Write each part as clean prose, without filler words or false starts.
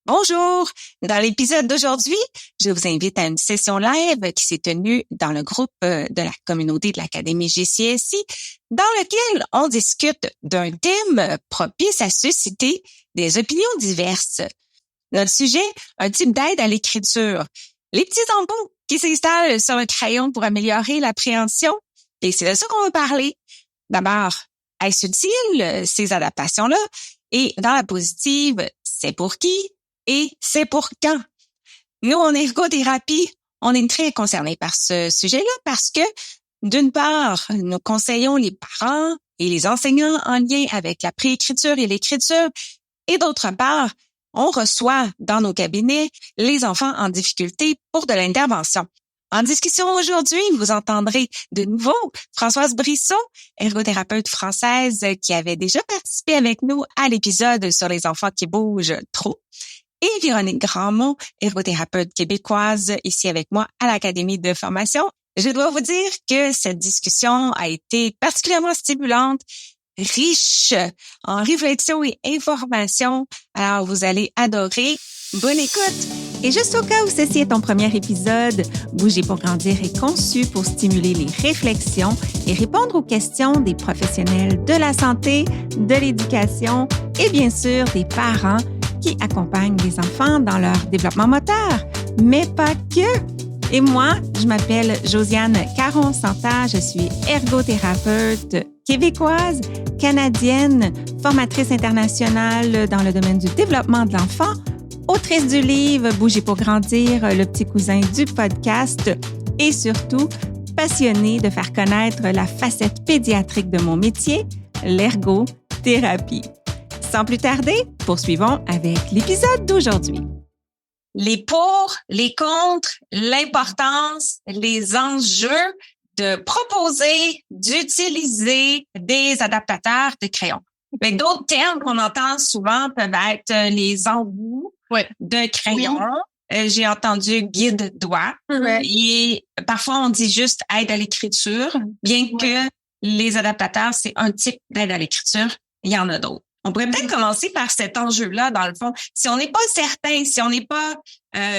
Bonjour! Dans l'épisode d'aujourd'hui, je vous invite à une session live qui s'est tenue dans le groupe de la communauté de l'Académie GCSI, dans lequel on discute d'un thème propice à susciter des opinions diverses. Notre sujet, un type d'aide à l'écriture. Les petits embouts qui s'installent sur le crayon pour améliorer l'appréhension. Et c'est de ça qu'on va parler. D'abord, est-ce utile, ces adaptations-là? Et dans la positive, c'est pour qui? Et c'est pour quand? Nous, en ergothérapie, on est très concernés par ce sujet-là parce que, d'une part, nous conseillons les parents et les enseignants en lien avec la préécriture et l'écriture, et d'autre part, on reçoit dans nos cabinets les enfants en difficulté pour de l'intervention. En discussion aujourd'hui, vous entendrez de nouveau Françoise Brisson, ergothérapeute française qui avait déjà participé avec nous à l'épisode sur les enfants qui bougent trop, et Véronique Grandmont, ergothérapeute québécoise, ici avec moi à l'Académie de formation. Je dois vous dire que cette discussion a été particulièrement stimulante, riche en réflexion et information. Alors, vous allez adorer. Bonne écoute! Et juste au cas où ceci est ton premier épisode, Bouger pour grandir est conçu pour stimuler les réflexions et répondre aux questions des professionnels de la santé, de l'éducation et bien sûr des parents qui accompagnent les enfants dans leur développement moteur, mais pas que. Et moi, je m'appelle Josiane Caron-Santa, je suis ergothérapeute québécoise, canadienne, formatrice internationale dans le domaine du développement de l'enfant, autrice du livre Bouger pour grandir, le petit cousin du podcast et surtout passionnée de faire connaître la facette pédiatrique de mon métier, l'ergothérapie. Sans plus tarder, poursuivons avec l'épisode d'aujourd'hui. Les pour, les contre, l'importance, les enjeux de proposer, d'utiliser des adaptateurs de crayons. Avec d'autres termes qu'on entend souvent peuvent être les embouts de crayons. Oui. J'ai entendu guide doigt. Et parfois, on dit juste aide à l'écriture, bien que les adaptateurs, c'est un type d'aide à l'écriture. Il y en a d'autres. On pourrait peut-être commencer par cet enjeu-là, dans le fond. Si on n'est pas certain, si on n'est pas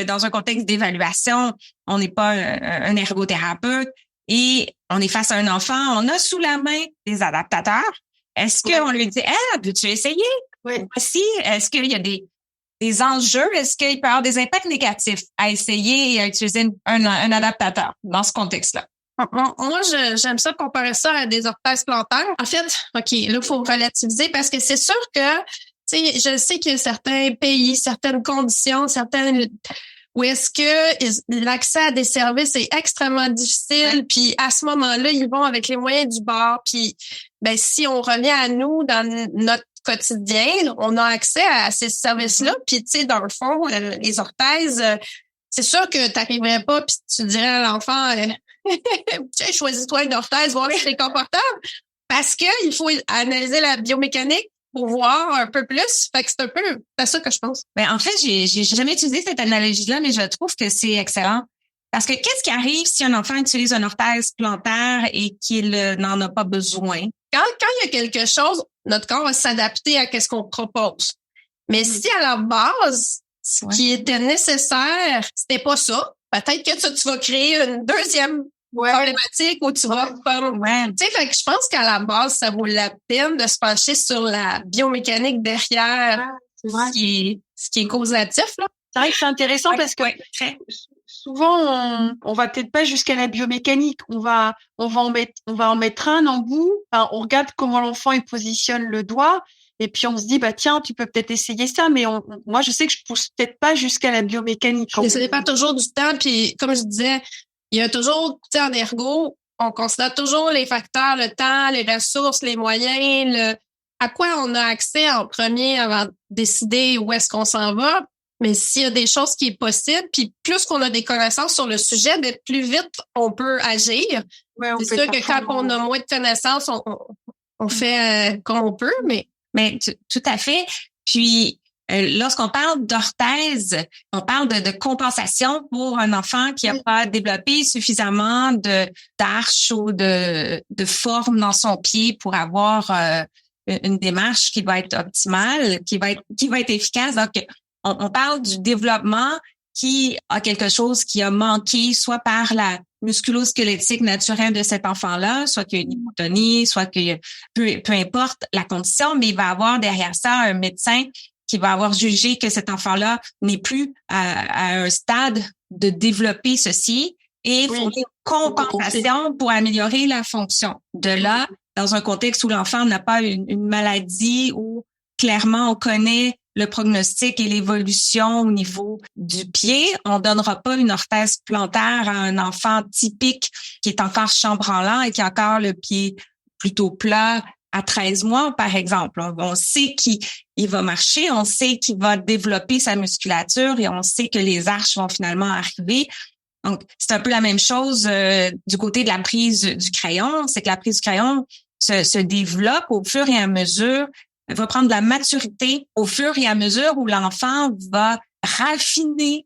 dans un contexte d'évaluation, on n'est pas un ergothérapeute et on est face à un enfant, on a sous la main des adaptateurs. Est-ce qu'on lui dit, peux-tu essayer? Voici, est-ce qu'il y a des enjeux? Est-ce qu'il peut y avoir des impacts négatifs à essayer et à utiliser un adaptateur dans ce contexte-là? Moi, j'aime ça comparer ça à des orthèses plantaires. En fait, OK, là, il faut relativiser parce que c'est sûr que, tu sais, je sais qu'il y a certains pays, certaines conditions, certaines où est-ce que l'accès à des services est extrêmement difficile, puis à ce moment-là, ils vont avec les moyens du bord, puis ben si on revient à nous dans notre quotidien, on a accès à ces services-là, puis tu sais, dans le fond, les orthèses, c'est sûr que t'arriverais pas, puis tu dirais à l'enfant... Tiens, choisis-toi une orthèse, voir si c'est confortable. Parce que il faut analyser la biomécanique pour voir un peu plus. Fait que c'est ça que je pense. Ben, en fait, j'ai jamais utilisé cette analogie-là, mais je trouve que c'est excellent. Parce que qu'est-ce qui arrive si un enfant utilise une orthèse plantaire et qu'il n'en a pas besoin? Quand il y a quelque chose, notre corps va s'adapter à ce qu'on propose. Mais si à la base, ce qui était nécessaire, c'était pas ça, peut-être que tu vas créer une deuxième problématique où tu vas comme... Tu sais, fait que je pense qu'à la base, ça vaut la peine de se pencher sur la biomécanique derrière ce qui est causatif, là. C'est vrai que c'est intéressant parce que souvent, on va peut-être pas jusqu'à la biomécanique. On va en mettre un embout. Enfin, on regarde comment l'enfant il positionne le doigt. Et puis, on se dit, tiens, tu peux peut-être essayer ça, mais moi, je sais que je pousse peut-être pas jusqu'à la biomécanique. Ça dépend toujours du temps, puis comme je disais, il y a toujours, tu sais, en ergo, on considère toujours les facteurs, le temps, les ressources, les moyens, à quoi on a accès en premier avant de décider où est-ce qu'on s'en va. Mais s'il y a des choses qui est possible, puis plus qu'on a des connaissances sur le sujet, plus vite on peut agir. C'est sûr que quand on a moins de connaissances, on fait comme on peut, mais tout à fait. Puis, lorsqu'on parle d'orthèse, on parle de compensation pour un enfant qui n'a pas développé suffisamment d'arche ou de forme dans son pied pour avoir une démarche qui va être optimale, qui va être efficace. Donc, on parle du développement qui a quelque chose qui a manqué, soit par la musculo-squelettique naturelle de cet enfant-là, soit qu'il y a une hypotonie, soit qu'il y a, peu importe la condition, mais il va avoir derrière ça un médecin qui va avoir jugé que cet enfant-là n'est plus à un stade de développer ceci et il faut une compensation pour améliorer la fonction. De là, dans un contexte où l'enfant n'a pas une maladie, où clairement on connaît le prognostic et l'évolution au niveau du pied, on donnera pas une orthèse plantaire à un enfant typique qui est encore chambranlant et qui a encore le pied plutôt plat à 13 mois, par exemple. On sait qu'il va marcher, on sait qu'il va développer sa musculature et on sait que les arches vont finalement arriver. Donc, c'est un peu la même chose du côté de la prise du crayon. C'est que la prise du crayon se développe au fur et à mesure, va prendre de la maturité au fur et à mesure où l'enfant va raffiner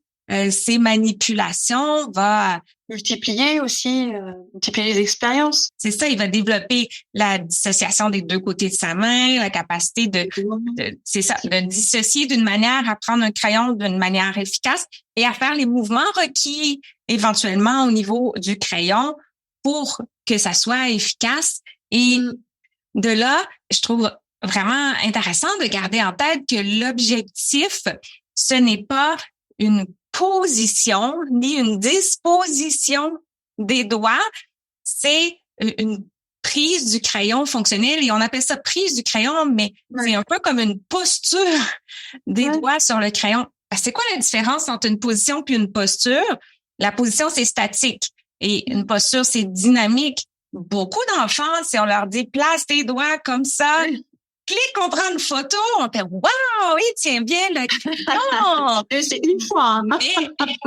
ses manipulations, va multiplier les expériences. C'est ça, il va développer la dissociation des deux côtés de sa main, la capacité de dissocier d'une manière, à prendre un crayon d'une manière efficace et à faire les mouvements requis éventuellement au niveau du crayon pour que ça soit efficace. Et de là, je trouve vraiment intéressant de garder en tête que l'objectif, ce n'est pas une position ni une disposition des doigts, c'est une prise du crayon fonctionnelle et on appelle ça prise du crayon, mais c'est un peu comme une posture des doigts sur le crayon. C'est quoi la différence entre une position puis une posture? La position, c'est statique et une posture, c'est dynamique. Beaucoup d'enfants, si on leur dit place tes doigts comme ça, clique, on prend une photo, on fait wow, il tient bien le crayon. C'est une fois.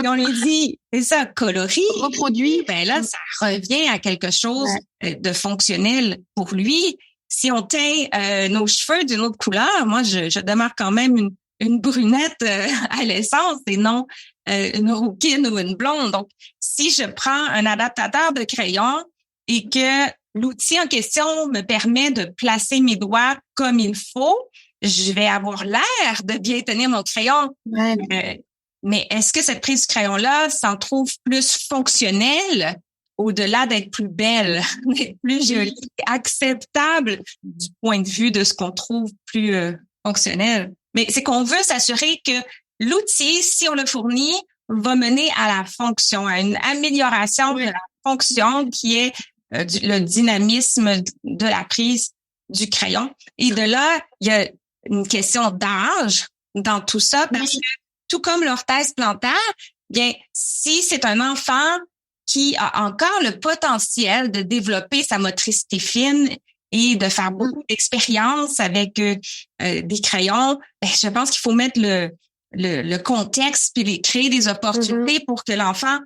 Et on lui dit, c'est ça, coloris. Reproduit. Ben là, ça revient à quelque chose de fonctionnel pour lui. Si on teint nos cheveux d'une autre couleur, moi, je demeure quand même une brunette à l'essence et non une rouquine ou une blonde. Donc, si je prends un adaptateur de crayon et que l'outil en question me permet de placer mes doigts comme il faut, je vais avoir l'air de bien tenir mon crayon. Mais est-ce que cette prise du crayon-là s'en trouve plus fonctionnelle au-delà d'être plus belle, d'être plus jolie, acceptable du point de vue de ce qu'on trouve plus fonctionnel? Mais c'est qu'on veut s'assurer que l'outil, si on le fournit, va mener à la fonction, à une amélioration de la fonction qui est le dynamisme de la prise du crayon. Et de là, il y a une question d'âge dans tout ça, parce que tout comme l'orthèse plantaire, bien, si c'est un enfant qui a encore le potentiel de développer sa motricité fine et de faire beaucoup d'expériences avec des crayons, ben, je pense qu'il faut mettre le contexte puis créer des opportunités pour que l'enfant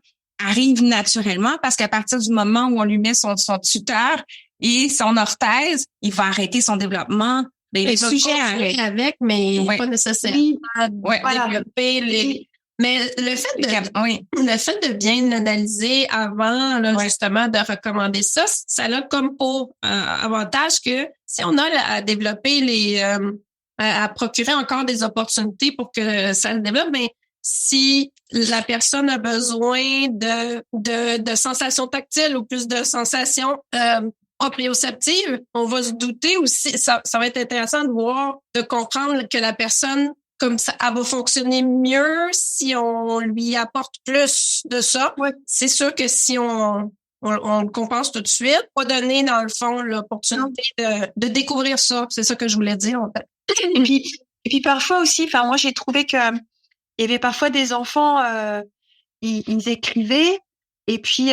arrive naturellement, parce qu'à partir du moment où on lui met son tuteur et son orthèse, il va arrêter son développement. Ben, le sujet avec, mais pas nécessairement développer les... Mais le fait de bien l'analyser avant, là, justement, de recommander ça, ça a comme pour avantage que si on a à développer à procurer encore des opportunités pour que ça se développe, mais si la personne a besoin de sensations tactiles ou plus de sensations proprioceptives, on va se douter aussi, ça va être intéressant de comprendre que la personne, comme ça, elle va fonctionner mieux si on lui apporte plus de ça. C'est sûr que si on le compense tout de suite, pas donner, dans le fond, l'opportunité de découvrir ça. C'est ça que je voulais dire, en fait. Et puis parfois aussi, moi, j'ai trouvé que il y avait parfois des enfants, ils écrivaient et puis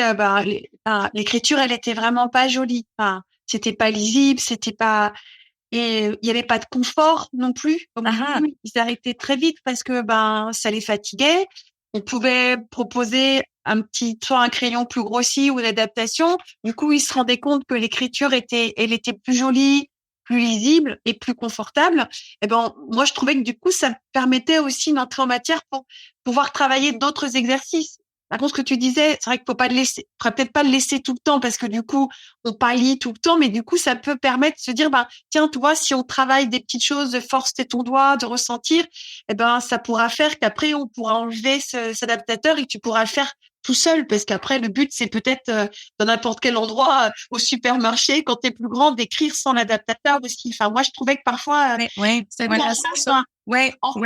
l'écriture, elle était vraiment pas jolie. Enfin, c'était pas lisible, et il y avait pas de confort non plus. Donc, ils arrêtaient très vite parce que ça les fatiguait. On pouvait proposer soit un crayon plus grossi ou l'adaptation. Du coup, ils se rendaient compte que l'écriture était plus jolie, plus lisible et plus confortable. Et moi, je trouvais que du coup, ça permettait aussi d'entrer en matière pour pouvoir travailler d'autres exercices. Par contre, ce que tu disais, c'est vrai qu'il faudrait peut-être pas le laisser tout le temps parce que du coup, on pâlit tout le temps, mais du coup, ça peut permettre de se dire, tiens, tu vois, si on travaille des petites choses de forcer ton doigt, de ressentir, ça pourra faire qu'après, on pourra enlever cet adaptateur et tu pourras le faire tout seul, parce qu'après, le but, c'est peut-être dans n'importe quel endroit, au supermarché, quand t'es plus grand, d'écrire sans l'adaptateur aussi. Enfin, moi, je trouvais que parfois, c'est ça. Je trouve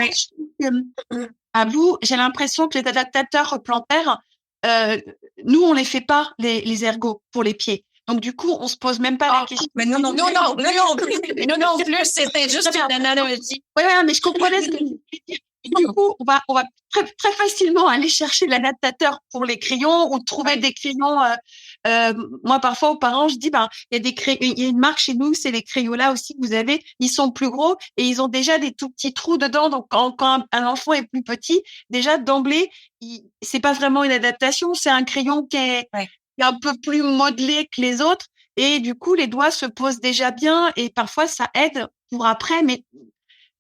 que, à bout, j'ai l'impression que les adaptateurs plantaires, nous, on les fait pas, les ergots pour les pieds. Donc, du coup, on se pose même pas la question. Mais non plus, c'était juste une analogie. Ouais, mais je comprenais ce que tu veux dire. Du coup, on va très, très facilement aller chercher l'adaptateur pour les crayons ou trouver des crayons. Moi, parfois, aux parents, je dis, il y a une marque chez nous, c'est les Crayola aussi que vous avez. Ils sont plus gros et ils ont déjà des tout petits trous dedans. Donc, quand un enfant est plus petit, déjà d'emblée, c'est pas vraiment une adaptation. C'est un crayon qui est un peu plus modelé que les autres. Et du coup, les doigts se posent déjà bien et parfois, ça aide pour après. Mais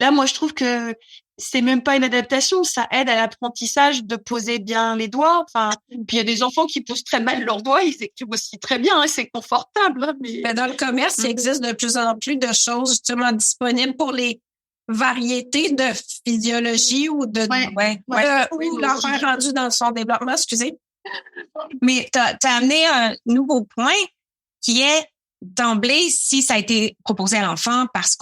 là, moi, je trouve que c'est même pas une adaptation, ça aide à l'apprentissage de poser bien les doigts. Enfin, puis il y a des enfants qui posent très mal leurs doigts, ils écrivent aussi très bien, c'est confortable. Mais dans le commerce, il existe de plus en plus de choses justement disponibles pour les variétés de physiologie ou ou l'enfant rendu dans son développement, excusez. Mais t'as amené un nouveau point qui est d'emblée, si ça a été proposé à l'enfant parce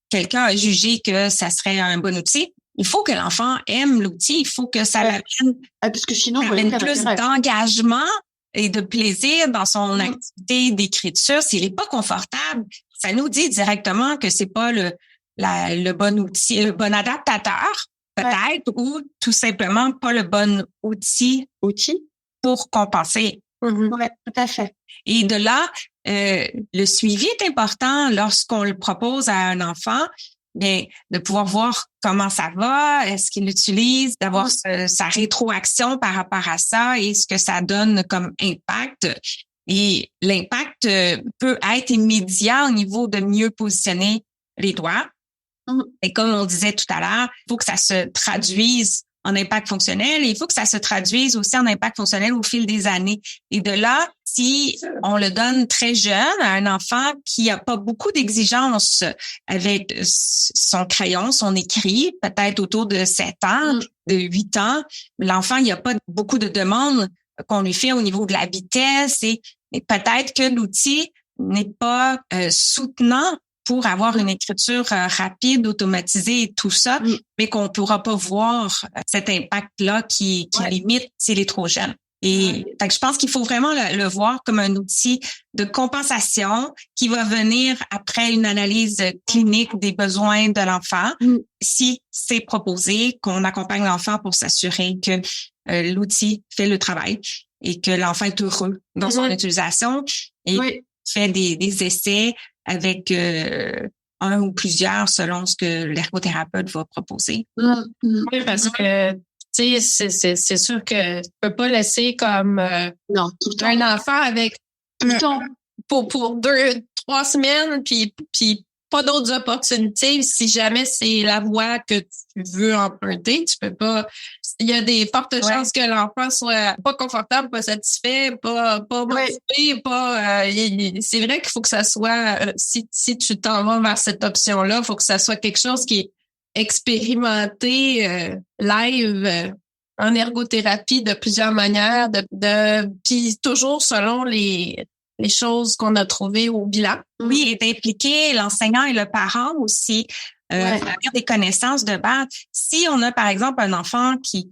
quelqu'un a jugé que ça serait un bon outil, il faut que l'enfant aime l'outil, il faut que ça l'amène, parce que sinon, plus d'engagement et de plaisir dans son activité d'écriture. S'il n'est pas confortable, ça nous dit directement que c'est pas le bon outil, le bon adaptateur, peut-être, ou tout simplement pas le bon outil pour compenser. Oui, tout à fait. Et de là, le suivi est important lorsqu'on le propose à un enfant, mais de pouvoir voir comment ça va, est-ce qu'il l'utilise, d'avoir sa rétroaction par rapport à ça et ce que ça donne comme impact. Et l'impact peut être immédiat au niveau de mieux positionner les doigts. Et comme on disait tout à l'heure, il faut que ça se traduise en impact fonctionnel et il faut que ça se traduise aussi en impact fonctionnel au fil des années. Et de là, si on le donne très jeune à un enfant qui a pas beaucoup d'exigences avec son crayon, son écrit, peut-être autour de 7 ans, de 8 ans, l'enfant, il n'y a pas beaucoup de demandes qu'on lui fait au niveau de la vitesse et peut-être que l'outil n'est pas soutenant pour avoir une écriture rapide, automatisée et tout ça, mais qu'on ne pourra pas voir cet impact-là qui limite s'il est trop jeune. Et fait que je pense qu'il faut vraiment le voir comme un outil de compensation qui va venir après une analyse clinique des besoins de l'enfant. Si c'est proposé, qu'on accompagne l'enfant pour s'assurer que l'outil fait le travail et que l'enfant est heureux dans son utilisation et fait des essais avec un ou plusieurs selon ce que l'ergothérapeute va proposer. Oui, parce que tu sais, c'est sûr que tu peux pas laisser comme un enfant avec pour 2-3 semaines puis pas d'autres opportunités si jamais c'est la voie que tu veux emprunter. Tu peux pas. Il y a des fortes chances que l'enfant soit pas confortable, pas satisfait, pas motivé, pas. C'est vrai qu'il faut que ça soit. Si tu t'en vas vers cette option-là, il faut que ça soit quelque chose qui est expérimenté live en ergothérapie de plusieurs manières, puis toujours selon les choses qu'on a trouvées au bilan. Oui, et d'impliquer l'enseignant et le parent aussi, avoir des connaissances de base. Si on a, par exemple, un enfant qui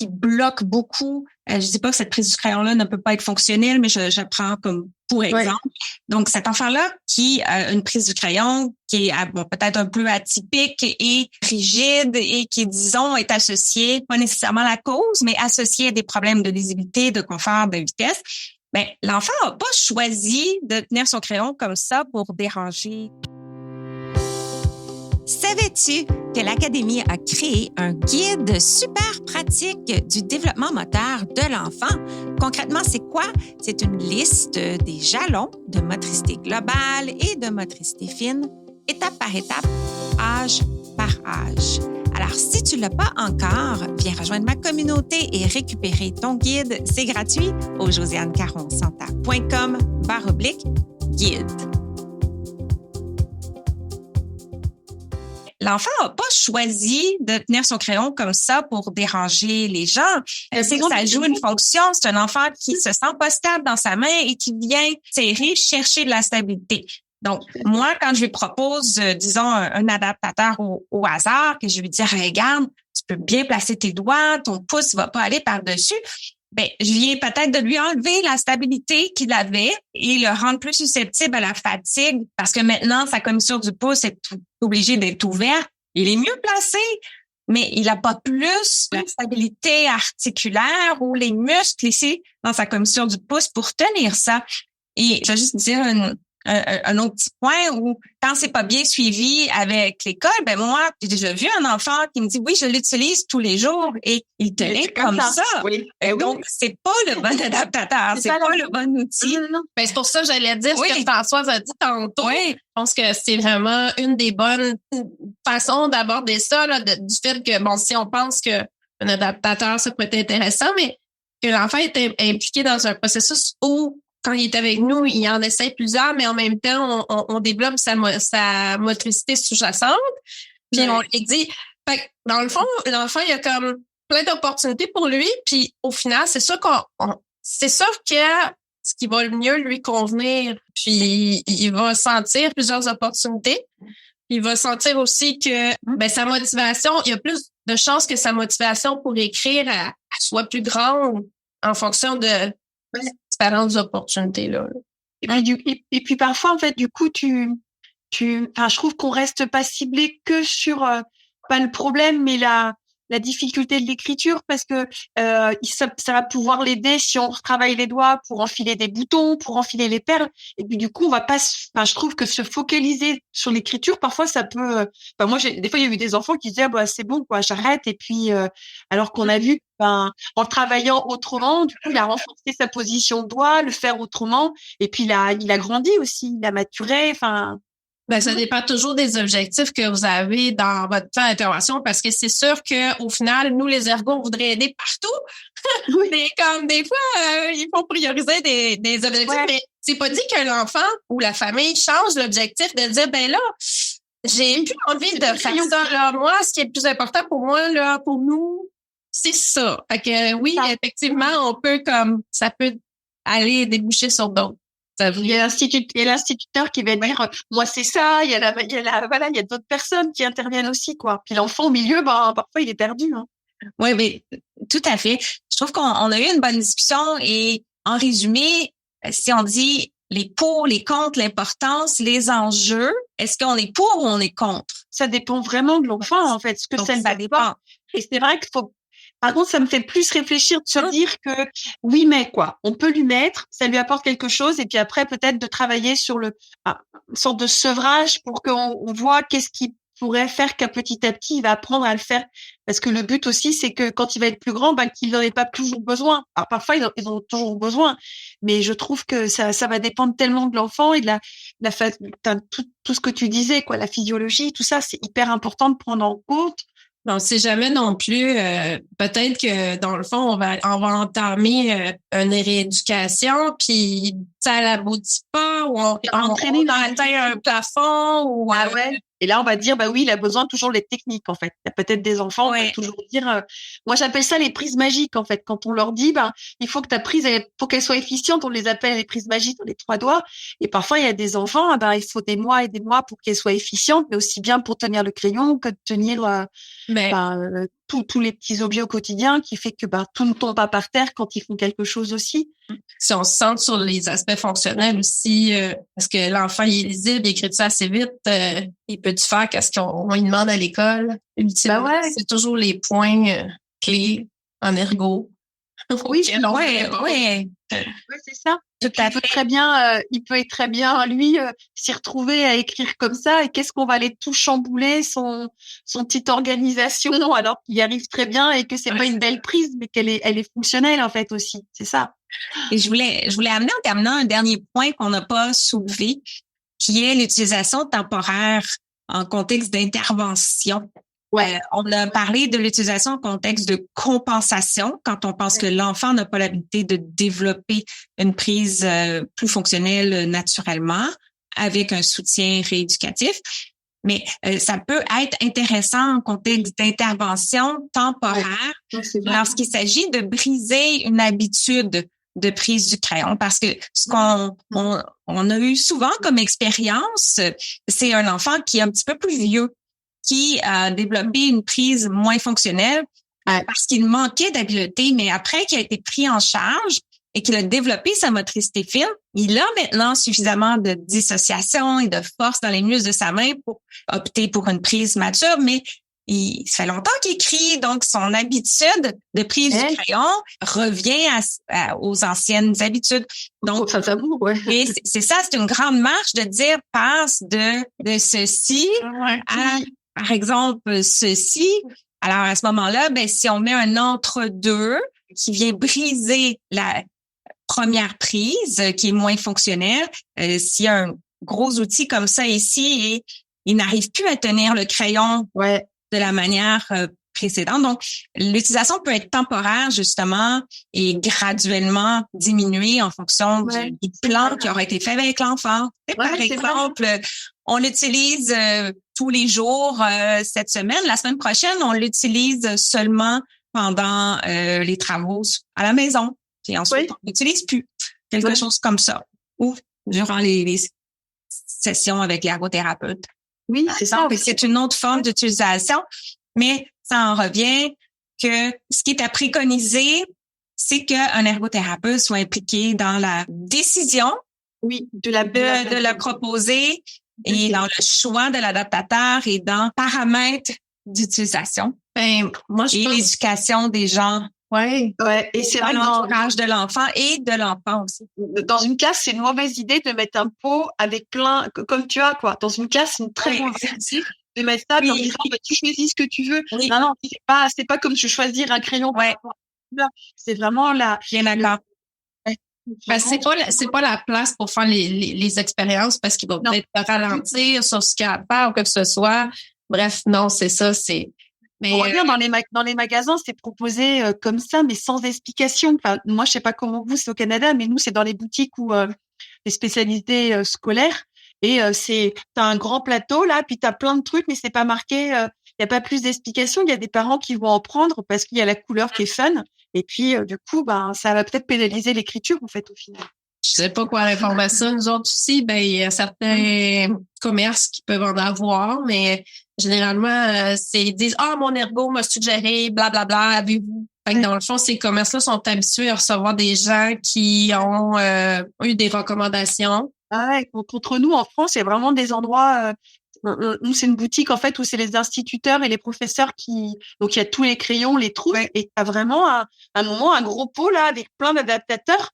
bloque beaucoup, je dis pas que cette prise du crayon-là ne peut pas être fonctionnelle, mais je prends comme pour exemple. Donc, cet enfant-là qui a une prise du crayon qui est peut-être un peu atypique et rigide et qui, disons, est associée, pas nécessairement à la cause, mais associée à des problèmes de lisibilité, de confort, de vitesse, ben, l'enfant n'a pas choisi de tenir son crayon comme ça pour déranger. Savais-tu que l'Académie a créé un guide super pratique du développement moteur de l'enfant? Concrètement, c'est quoi? C'est une liste des jalons de motricité globale et de motricité fine, étape par étape, âge par âge. Alors, si tu ne l'as pas encore, viens rejoindre ma communauté et récupérer ton guide. C'est gratuit au josianecaronsanta.com/guide. L'enfant n'a pas choisi de tenir son crayon comme ça pour déranger les gens. C'est que ça joue une fonction. C'est un enfant qui se sent pas stable dans sa main et qui vient serrer, chercher de la stabilité. Donc, moi, quand je lui propose, disons, un adaptateur au hasard, que je lui dis, regarde, tu peux bien placer tes doigts, ton pouce va pas aller par-dessus, ben, je viens peut-être de lui enlever la stabilité qu'il avait et le rendre plus susceptible à la fatigue parce que maintenant, sa commissure du pouce est obligée d'être ouverte. Il est mieux placé, mais il n'a pas plus la stabilité articulaire ou les muscles ici dans sa commissure du pouce pour tenir ça. Et je vais juste dire un autre petit point où quand c'est pas bien suivi avec l'école, ben moi, j'ai déjà vu un enfant qui me dit oui, je l'utilise tous les jours et il tenait comme ça. Oui. Donc, c'est pas le bon adaptateur, c'est pas le bon outil. Non. Ben, c'est pour ça que j'allais dire ce que Françoise a dit tantôt. Oui. Je pense que c'est vraiment une des bonnes façons d'aborder ça, là, du fait que, bon, si on pense que un adaptateur, ça peut être intéressant, mais que l'enfant est impliqué dans un processus où quand il est avec nous, il en essaie plusieurs, mais en même temps, on développe sa motricité sous-jacente. Puis on lui dit, fait que dans le fond, l'enfant, il y a comme plein d'opportunités pour lui. Puis au final, c'est sûr que ce qui va le mieux lui convenir. Puis il va sentir plusieurs opportunités. Il va sentir aussi que sa motivation, il y a plus de chances que sa motivation pour écrire soit plus grande en fonction de différentes opportunités là. Et puis parfois en fait du coup je trouve qu'on reste pas ciblé que sur pas le problème mais la difficulté de l'écriture parce que ça va pouvoir l'aider si on travaille les doigts pour enfiler des boutons, pour enfiler les perles et puis du coup on va pas je trouve que se focaliser sur l'écriture parfois ça peut moi des fois il y a eu des enfants qui disaient c'est bon quoi, j'arrête et puis alors qu'on a vu en travaillant autrement, du coup il a renforcé sa position de doigt, le faire autrement et puis il a grandi aussi, il a maturé, ça dépend toujours des objectifs que vous avez dans votre temps d'intervention parce que c'est sûr que au final, nous, les ergots, on voudrait aider partout. Oui. Mais comme des fois, il faut prioriser des objectifs. Ouais. Mais c'est pas dit que l'enfant ou la famille change l'objectif de dire, ben là, j'ai plus envie de faire ça. Là, moi, ce qui est le plus important pour moi, là, pour nous, c'est ça. Fait que oui, effectivement, ça peut aller déboucher sur d'autres. Il y a l'instituteur qui va dire moi c'est ça, il y a d'autres personnes qui interviennent aussi quoi. Puis l'enfant au milieu parfois il est perdu hein. Oui, mais tout à fait. Je trouve qu'on a eu une bonne discussion et en résumé, si on dit les pour, les contre, l'importance, les enjeux, est-ce qu'on est pour ou on est contre? Ça dépend vraiment de l'enfant en fait, ce que ça dépend. Et c'est vrai qu'il faut. Par contre, ça me fait plus réfléchir de se dire que oui, mais quoi, on peut lui mettre, ça lui apporte quelque chose, et puis après peut-être de travailler sur une sorte de sevrage pour qu'on voit qu'est-ce qui pourrait faire qu'à petit à petit il va apprendre à le faire. Parce que le but aussi, c'est que quand il va être plus grand, qu'il n'en ait pas toujours besoin. Alors parfois ils ont toujours besoin, mais je trouve que ça va dépendre tellement de l'enfant et de tout ce que tu disais, quoi, la physiologie, tout ça, c'est hyper important de prendre en compte. On ne sait jamais non plus. Peut-être que dans le fond, on va entamer une rééducation, puis ça l'aboutit pas, ou on atteint un plafond, ou ouais. Et là, on va dire, oui, il a besoin toujours des techniques, en fait. Il y a peut-être des enfants, on va toujours dire, moi, j'appelle ça les prises magiques, en fait. Quand on leur dit, il faut que ta prise, pour qu'elle soit efficiente, on les appelle les prises magiques dans les 3 doigts. Et parfois, il y a des enfants, il faut des mois et des mois pour qu'elles soient efficientes, mais aussi bien pour tenir le crayon que de tenir, tous les petits objets au quotidien qui fait que, tout ne tombe pas par terre quand ils font quelque chose aussi. Si on se centre sur les aspects fonctionnels aussi, parce que l'enfant, il est lisible, il écrit ça assez vite, il peut faire qu'est-ce qu'on lui demande à l'école. C'est toujours les points clés en ergo. Oui, c'est ça. Il peut très bien, lui, s'y retrouver à écrire comme ça. Et qu'est-ce qu'on va aller tout chambouler son petite organisation alors qu'il y arrive très bien et que c'est pas une belle prise, mais elle est fonctionnelle en fait aussi. C'est ça. Et je voulais amener en terminant un dernier point qu'on n'a pas soulevé, qui est l'utilisation temporaire en contexte d'intervention. On a parlé de l'utilisation en contexte de compensation, quand on pense que l'enfant n'a pas l'habilité de développer une prise plus fonctionnelle naturellement avec un soutien rééducatif. Mais ça peut être intéressant en contexte d'intervention temporaire lorsqu'il s'agit de briser une habitude de prise du crayon, parce que ce qu'on on a eu souvent comme expérience, c'est un enfant qui est un petit peu plus vieux, qui a développé une prise moins fonctionnelle parce qu'il manquait d'habileté, mais après qu'il a été pris en charge et qu'il a développé sa motricité fine, il a maintenant suffisamment de dissociation et de force dans les muscles de sa main pour opter pour une prise mature, mais ça fait longtemps qu'il écrit, donc son habitude de prise du crayon revient aux anciennes habitudes. Donc, et c'est ça, c'est une grande marche de dire passe de ceci à, par exemple, ceci. Alors, à ce moment-là, si on met un entre-deux qui vient briser la première prise, qui est moins fonctionnelle, s'il y a un gros outil comme ça ici et il n'arrive plus à tenir le crayon de la manière précédente. Donc, l'utilisation peut être temporaire, justement, et graduellement diminuer en fonction du plan qui aura été fait avec l'enfant. Par exemple, on l'utilise tous les jours cette semaine. La semaine prochaine, on l'utilise seulement pendant les travaux à la maison. Puis ensuite, on l'utilise plus. Quelque chose comme ça. Ou durant les sessions avec l'ergothérapeute. Oui, c'est ça. C'est une autre forme d'utilisation, mais ça en revient que ce qui est à préconiser, c'est qu'un ergothérapeute soit impliqué dans la décision de le proposer et dans le choix de l'adaptateur et dans paramètres d'utilisation. Moi, je pense... l'éducation des gens. Et c'est vrai l'entourage de l'enfant et de l'enfant aussi. Dans une classe, c'est une mauvaise idée de mettre un pot avec plein, comme tu as, quoi. Dans une classe, c'est une très mauvaise idée de mettre ça en disant, tu choisis ce que tu veux. Non, c'est pas comme choisir un crayon. C'est vraiment bien d'accord. C'est pas la place pour faire les expériences parce qu'il va peut-être ralentir sur ce qu'il y a à faire ou que ce soit. Bref, non, c'est ça, Mais on revient dans les magasins, c'est proposé comme ça, mais sans explication. Enfin, moi, je sais pas comment vous, c'est au Canada, mais nous, c'est dans les boutiques où les spécialités scolaires. Et t'as un grand plateau là, puis t'as plein de trucs, mais c'est pas marqué. Y a pas plus d'explications. Il y a des parents qui vont en prendre parce qu'il y a la couleur qui est fun. Et puis du coup, ça va peut-être pénaliser l'écriture en fait au final. Je sais pas quoi répondre à ça. Nous autres aussi, il y a certains commerces qui peuvent en avoir, mais généralement, ils disent « Ah, mon ergo m'a suggéré, blablabla, avez-vous? » Fait que dans le fond, ces commerces-là sont habitués à recevoir des gens qui ont eu des recommandations. Contre nous, en France, il y a vraiment des endroits... nous, c'est une boutique, en fait, où c'est les instituteurs et les professeurs donc, il y a tous les crayons, les trous, et t'as vraiment, un moment, un gros pot, là, avec plein d'adaptateurs.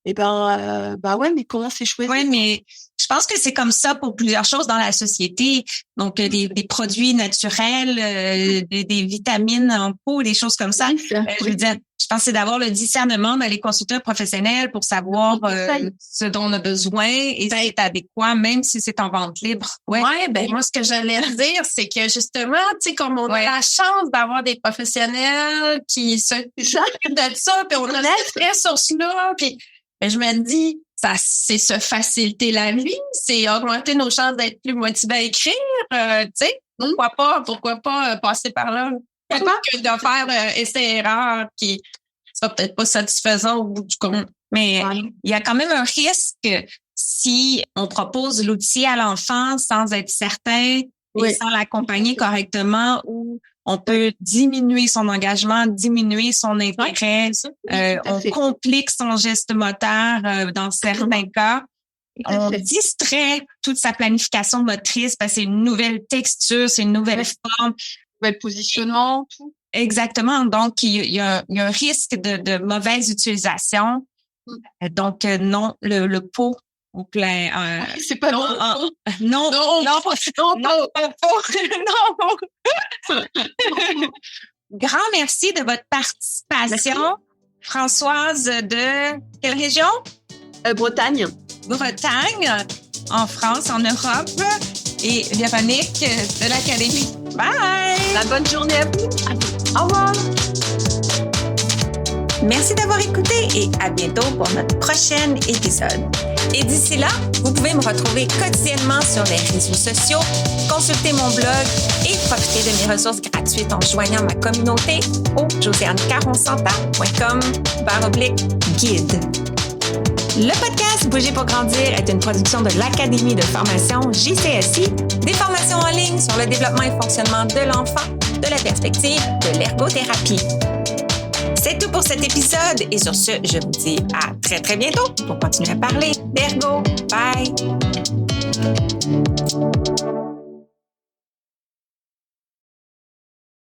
Et mais comment c'est choisi? Oui, mais je pense que c'est comme ça pour plusieurs choses dans la société. Donc, des produits naturels, des vitamines en pot, des choses comme ça. Je veux dire, je pense que c'est d'avoir le discernement d'aller consulter un professionnel pour savoir ce dont on a besoin et si c'est adéquat, même si c'est en vente libre. Moi, ce que j'allais dire, c'est que justement, tu sais, comme on a la chance d'avoir des professionnels qui s'occupent de ça, puis on a cette ressource-là, puis je me dis, c'est se faciliter la vie, c'est augmenter nos chances d'être plus motivés à écrire, tu sais. Pourquoi pas passer par là? Plutôt que de faire essai-erreur qui sera peut-être pas satisfaisant au bout du compte. Mais il y a quand même un risque si on propose l'outil à l'enfant sans être certain et sans l'accompagner correctement, ou on peut diminuer son engagement, diminuer son intérêt. On complique son geste moteur dans certains cas. On distrait toute sa planification motrice parce que c'est une nouvelle texture, c'est une nouvelle forme. Nouvel positionnement, tout. Exactement. Donc, il y a un risque de mauvaise utilisation. Donc, non, le pot au plein. C'est pas non. Grand merci de votre participation. Merci. Françoise de quelle région? Bretagne, en France, en Europe. Et Véronique de l'Académie Bye! La bonne journée à vous. Au revoir! Merci d'avoir écouté et à bientôt pour notre prochain épisode. Et d'ici là, vous pouvez me retrouver quotidiennement sur les réseaux sociaux, consulter mon blog et profiter de mes ressources gratuites en joignant ma communauté au josiannecaronsanta.com/guide. Le podcast Bouger pour grandir est une production de l'Académie de formation JCSI, des formations en ligne sur le développement et fonctionnement de l'enfant de la perspective de l'ergothérapie. C'est tout pour cet épisode et sur ce, je vous dis à très très bientôt pour continuer à parler d'ergo. Bye!